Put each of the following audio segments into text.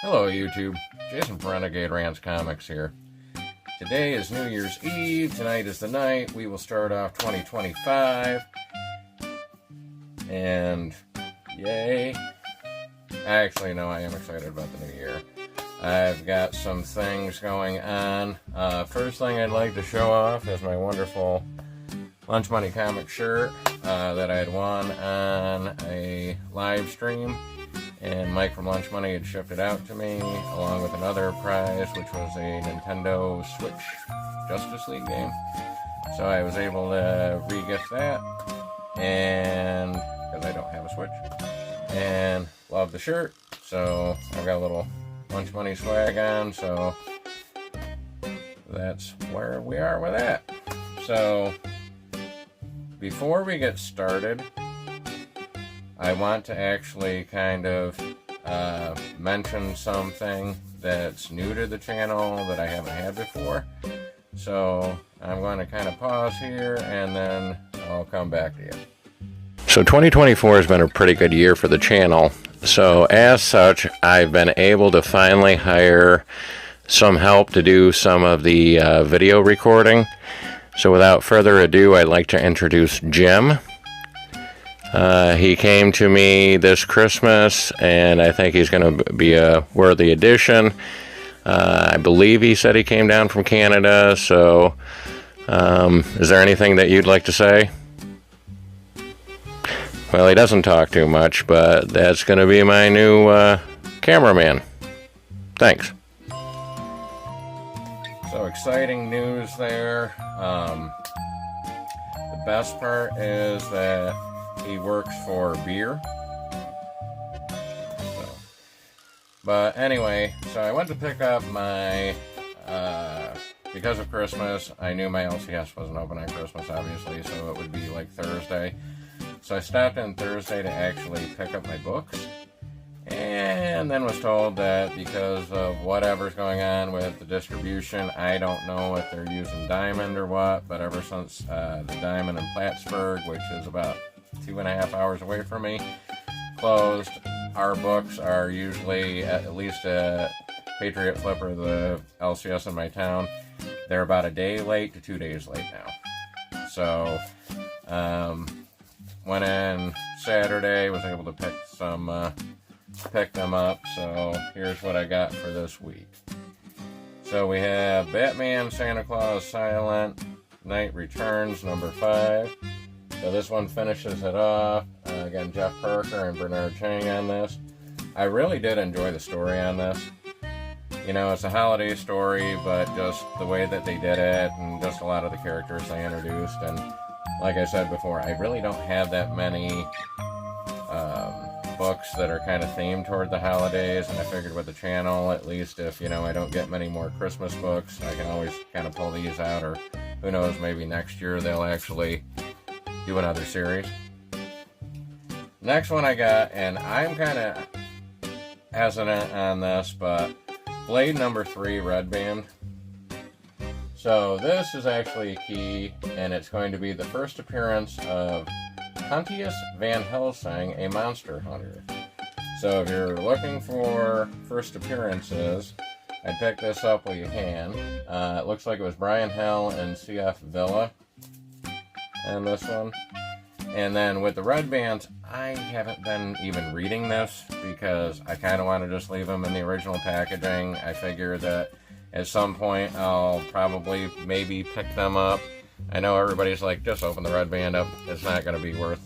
Hello YouTube, Jason from Renegade Rants Comics here. Today is New Year's Eve, tonight is the night, we will start off 2025, and yay. Actually, no, I am excited about the new year. I've got some things going on. First thing I'd like to show off is my wonderful Lunch Money comic shirt that I had won on a live stream. And Mike from Lunch Money had shipped it out to me, along with another prize, which was a Nintendo Switch Justice League game. So I was able to re-gift that, and because I don't have a Switch, and love the shirt. So I've got a little Lunch Money swag on, so that's where we are with that. So before we get started, I want to actually kind of mention something that's new to the channel that I haven't had before. So I'm going to kind of pause here and then I'll come back to you. So 2024 has been a pretty good year for the channel. So as such, I've been able to finally hire some help to do some of the video recording. So without further ado, I'd like to introduce Jim. He came to me this Christmas, and I think he's going to be a worthy addition. I believe he said he came down from Canada, so is there anything that you'd like to say? Well, he doesn't talk too much, but that's going to be my new cameraman. Thanks. So exciting news there. The best part is that he works for beer. But anyway, so I went to pick up my, because of Christmas, I knew my LCS wasn't open on Christmas, obviously, so it would be like Thursday. So I stopped in Thursday to actually pick up my books, and then was told that because of whatever's going on with the distribution, I don't know if they're using Diamond or what, but ever since the Diamond in Plattsburgh, which is about 2.5 hours away from me, closed, our books are usually, at least at Patriot Flipper, the LCS in my town, they're about a day late to 2 days late now. So went in Saturday, was able to pick them up. So here's what I got for this week. So we have Batman, Santa Claus, Silent Night Returns, number 5. So this one finishes it off. Again, Jeff Parker and Bernard Chang on this. I really did enjoy the story on this. You know, it's a holiday story, but just the way that they did it and just a lot of the characters they introduced. And like I said before, I really don't have that many books that are kind of themed toward the holidays. And I figured with the channel, at least if, you know, I don't get many more Christmas books, I can always kind of pull these out. Or who knows, maybe next year they'll actually do another series. Next one I got, and I'm kind of hesitant on this, but Blade number 3, Red Band. So this is actually a key, and it's going to be the first appearance of Pontius Van Helsing, a monster hunter. So if you're looking for first appearances, I'd pick this up while you can. It looks like it was Brian Hell and CF Villa and this one. And then with the Red Bands, I haven't been even reading this because I kind of want to just leave them in the original packaging. I figure that at some point I'll probably maybe pick them up. I know everybody's like, just open the Red Band up. It's not going to be worth,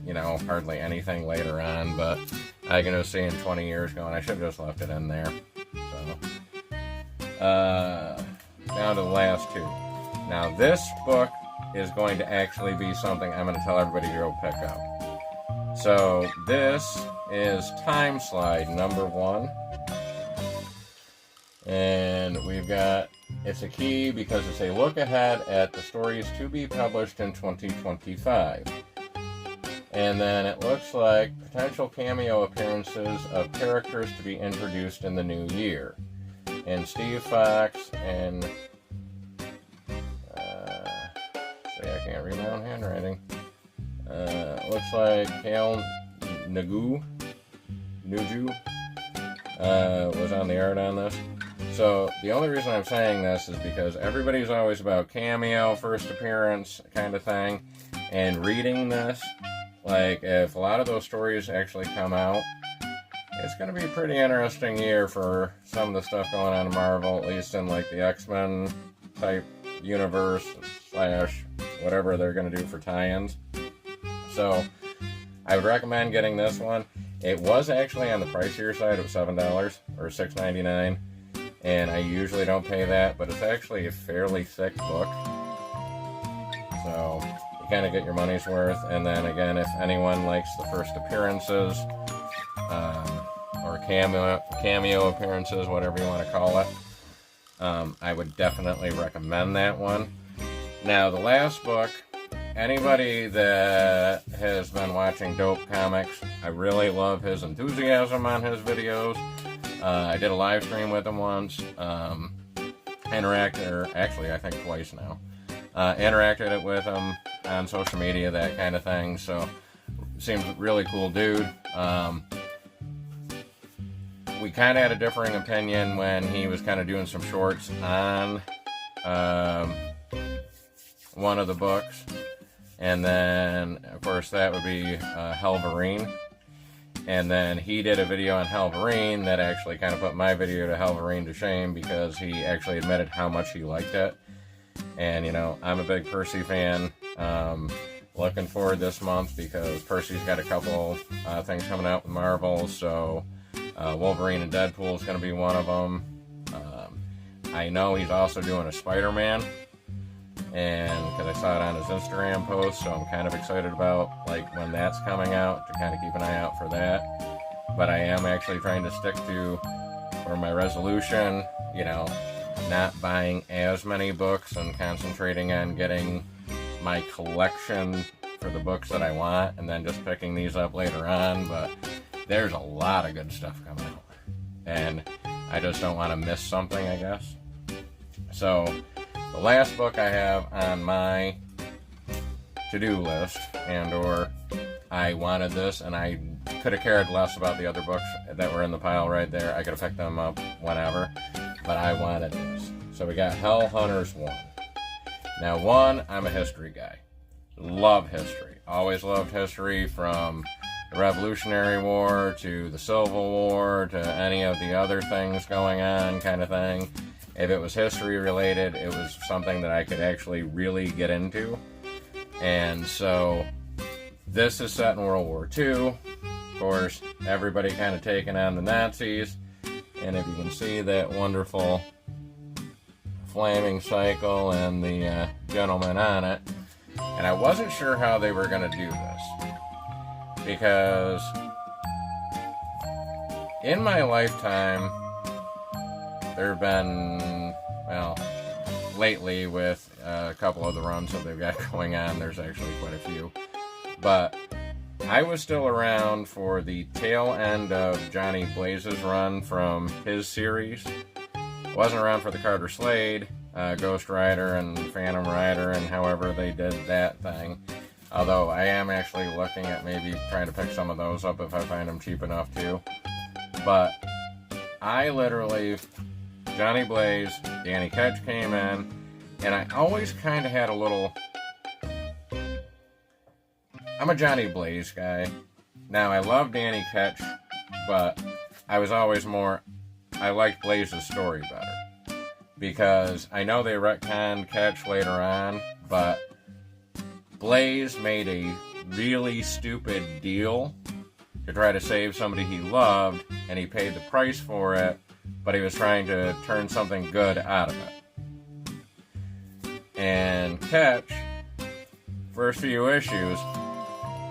you know, hardly anything later on, but I can just see in 20 years going, I should have just left it in there. So, now to the last two. Now this book is going to actually be something I'm going to tell everybody to go pick up. So this is Time Slide number 1. And we've got, it's a key because it's a look ahead at the stories to be published in 2025. And then it looks like potential cameo appearances of characters to be introduced in the new year. And Steve Fox and I can't read my own handwriting. Looks like Kale Nuju was on the art on this. So the only reason I'm saying this is because everybody's always about cameo, first appearance kind of thing. And reading this, like, if a lot of those stories actually come out, it's going to be a pretty interesting year for some of the stuff going on in Marvel, at least in, like, the X-Men type universe / whatever they're going to do for tie-ins. So I would recommend getting this one. It was actually on the pricier side. It was $7 or $6.99. And I usually don't pay that, but it's actually a fairly thick book. So you kind of get your money's worth. And then again, if anyone likes the first appearances, or cameo appearances, whatever you want to call it, I would definitely recommend that one. Now, the last book, anybody that has been watching Dope Comics, I really love his enthusiasm on his videos. I did a live stream with him once, interacted, or actually I think twice now, interacted it with him on social media, that kind of thing, so seems really cool dude. We kind of had a differing opinion when he was kind of doing some shorts on one of the books, and then of course that would be Helverine. And then he did a video on Helverine that actually kind of put my video to Helverine to shame, because he actually admitted how much he liked it. And, you know, I'm a big Percy fan. Looking forward this month because Percy's got a couple things coming out with Marvel. So Wolverine and Deadpool is going to be one of them. I know he's also doing a Spider-Man, and because I saw it on his Instagram post, so I'm kind of excited about, like, when that's coming out, to kind of keep an eye out for that. But I am actually trying to stick to, for my resolution, you know, not buying as many books and concentrating on getting my collection for the books that I want, and then just picking these up later on. But there's a lot of good stuff coming out, and I just don't want to miss something, I guess. So the last book I have on my to-do list, and or I wanted this and I could have cared less about the other books that were in the pile right there. I could have picked them up whenever, but I wanted this. So we got Hell Hunters 1. Now, 1, I'm a history guy. Love history. Always loved history, from the Revolutionary War to the Civil War to any of the other things going on, kind of thing. If it was history related, it was something that I could actually really get into. And so this is set in World War II. Of course, everybody kind of taking on the Nazis. And if you can see that wonderful flaming cycle and the gentleman on it. And I wasn't sure how they were going to do this, because in my lifetime, there have been, well, lately with a couple of the runs that they've got going on, there's actually quite a few. But I was still around for the tail end of Johnny Blaze's run from his series. Wasn't around for the Carter Slade, Ghost Rider, and Phantom Rider, and however they did that thing. Although I am actually looking at maybe trying to pick some of those up if I find them cheap enough too. But I literally, Johnny Blaze, Danny Ketch came in, and I always kind of had a little, I'm a Johnny Blaze guy. Now, I love Danny Ketch, but I was always more, I liked Blaze's story better. Because I know they retconned Ketch later on, but Blaze made a really stupid deal to try to save somebody he loved, and he paid the price for it, but he was trying to turn something good out of it. And Ketch, first few issues,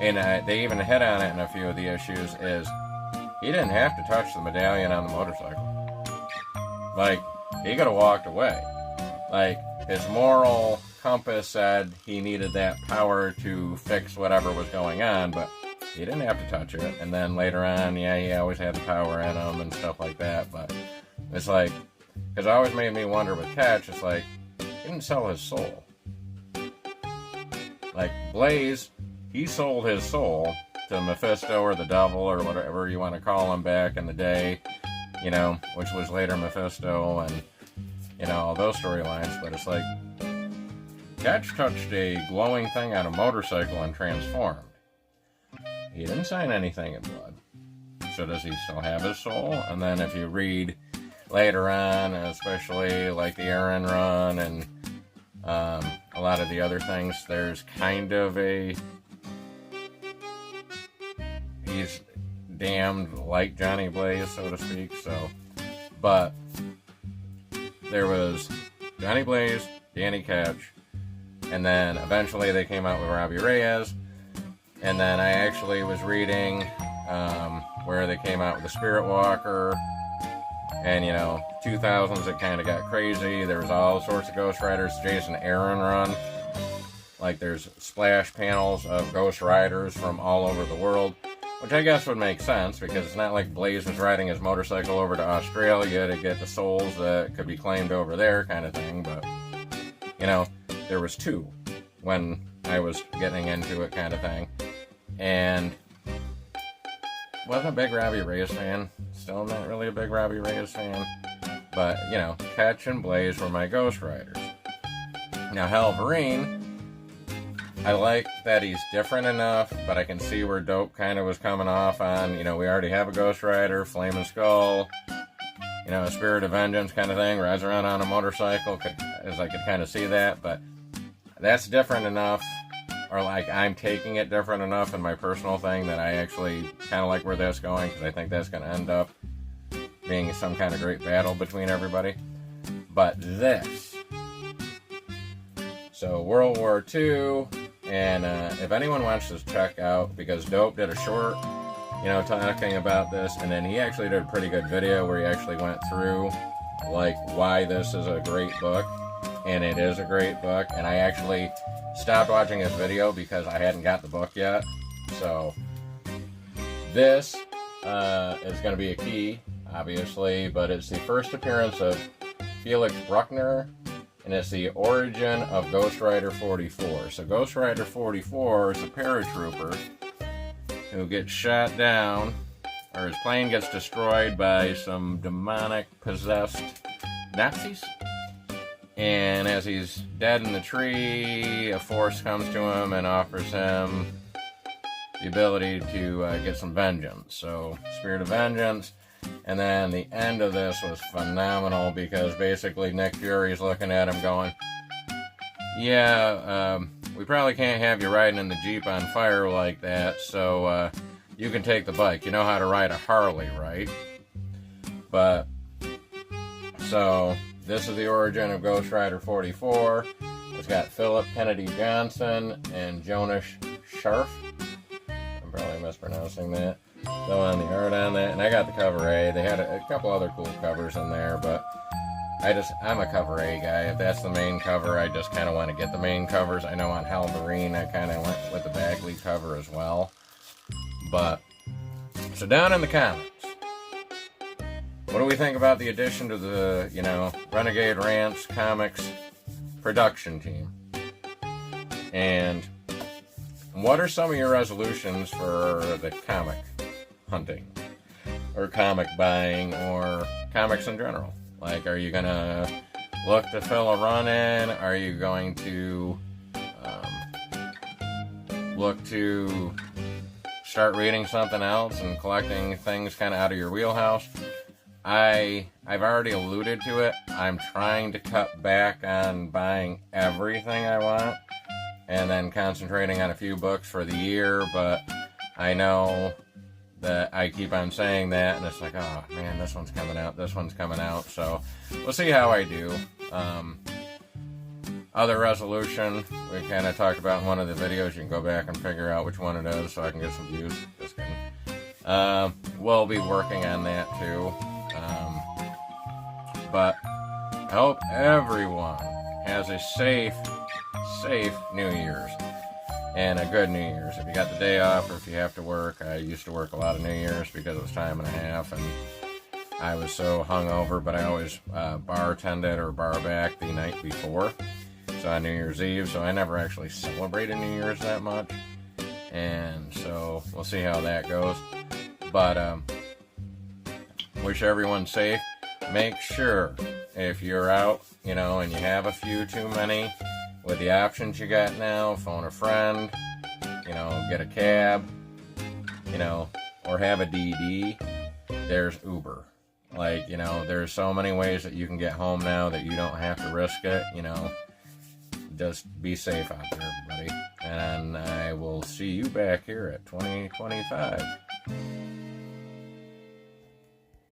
and they even hit on it in a few of the issues, is he didn't have to touch the medallion on the motorcycle. Like, he could have walked away. Like, his moral compass said he needed that power to fix whatever was going on, but he didn't have to touch it. And then later on, yeah, he always had the power in him and stuff like that, but it's like, because it always made me wonder with Ketch, it's like, he didn't sell his soul. Like, Blaze, he sold his soul to Mephisto or the devil or whatever you want to call him back in the day. you know, which was later Mephisto and, you know, all those storylines. But it's like, Ketch touched a glowing thing on a motorcycle and transformed. He didn't sign anything in blood. So does he still have his soul? And then if you read later on, especially like the Aaron run and a lot of the other things, there's kind of a... he's damned like Johnny Blaze, so to speak. So, but there was Johnny Blaze, Danny Ketch, and then eventually they came out with Robbie Reyes. And then I actually was reading where they came out with the Spirit Walker. And, you know, 2000s, it kind of got crazy. There was all sorts of Ghost Riders. Jason Aaron run. Like, there's splash panels of Ghost Riders from all over the world. Which I guess would make sense, because it's not like Blaze was riding his motorcycle over to Australia to get the souls that could be claimed over there kind of thing. But, you know, there was two when I was getting into it kind of thing. And wasn't a big Robbie Reyes fan. Still not really a big Robbie Reyes fan. But, you know, Ketch and Blaze were my Ghost Riders. Now, Halvarine, I like that he's different enough, but I can see where Dope kind of was coming off on, you know, we already have a Ghost Rider, Flaming Skull, you know, a Spirit of Vengeance kind of thing, rides around on a motorcycle, as I could kind of see that, but that's different enough, or like I'm taking it different enough in my personal thing that I actually kind of like where that's going, because I think that's going to end up being some kind of great battle between everybody. But this, so World War II, and if anyone wants to check out, because Dope did a short, you know, talking about this, and then he actually did a pretty good video where he actually went through, like, why this is a great book, and it is a great book, and I actually stopped watching his video because I hadn't got the book yet, so this is going to be a key, obviously, but it's the first appearance of Felix Bruckner, and it's the origin of Ghost Rider 44. So Ghost Rider 44 is a paratrooper who gets shot down, or his plane gets destroyed by some demonic possessed Nazis. And as he's dead in the tree, a force comes to him and offers him the ability to get some vengeance. So Spirit of Vengeance. And then the end of this was phenomenal, because basically Nick Fury's looking at him going, yeah, we probably can't have you riding in the Jeep on fire like that, so you can take the bike. You know how to ride a Harley, right? But, so, this is the origin of Ghost Rider 44. It's got Philip Kennedy Johnson and Jonas Scharf. I'm probably mispronouncing that. So on the art on that, and I got the cover A. They had a couple other cool covers in there, but I'm a cover A guy. If that's the main cover, I just kind of want to get the main covers. I know on Halvarine, I kind of went with the Bagley cover as well. But, so down in the comments, what do we think about the addition to the, you know, Renegade Rants Comics production team? And what are some of your resolutions for the comic hunting, or comic buying, or comics in general? Like, are you gonna look to fill a run in? Are you going to look to start reading something else and collecting things kind of out of your wheelhouse? I've already alluded to it. I'm trying to cut back on buying everything I want, and then concentrating on a few books for the year, but I know that I keep on saying that, and it's like, oh man, this one's coming out, so we'll see how I do. Other resolution, we kind of talked about in one of the videos. You can go back and figure out which one it is so I can get some views. Just kidding. We'll be working on that too. But I hope everyone has a safe New Year's, and a good New Year's. If you got the day off, or if you have to work, I used to work a lot of New Year's because it was time and a half, and I was so hungover, but I always bartended or bar back the night before, so on New Year's Eve, so I never actually celebrated New Year's that much, and so we'll see how that goes. But wish everyone safe. Make sure if you're out, you know, and you have a few too many, with the options you got now, phone a friend, you know, get a cab, you know, or have a DD, there's Uber. Like, you know, there's so many ways that you can get home now that you don't have to risk it, you know. Just be safe out there, everybody. And I will see you back here at 2025.